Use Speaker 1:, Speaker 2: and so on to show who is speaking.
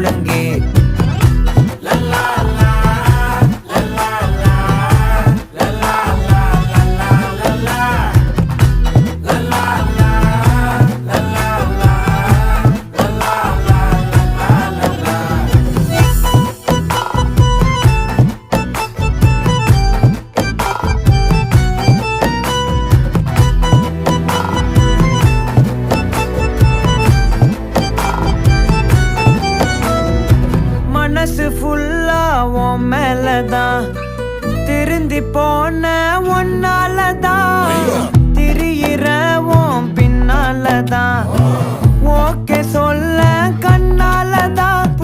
Speaker 1: முழங்கே. மனசு ஃபுல்லா உன் மேலதான், திருந்தி போன ஒன்னாலதான், திரியிற உன் பின்னாலதான், ஓகே சொல்ல கண்ணாலதான்,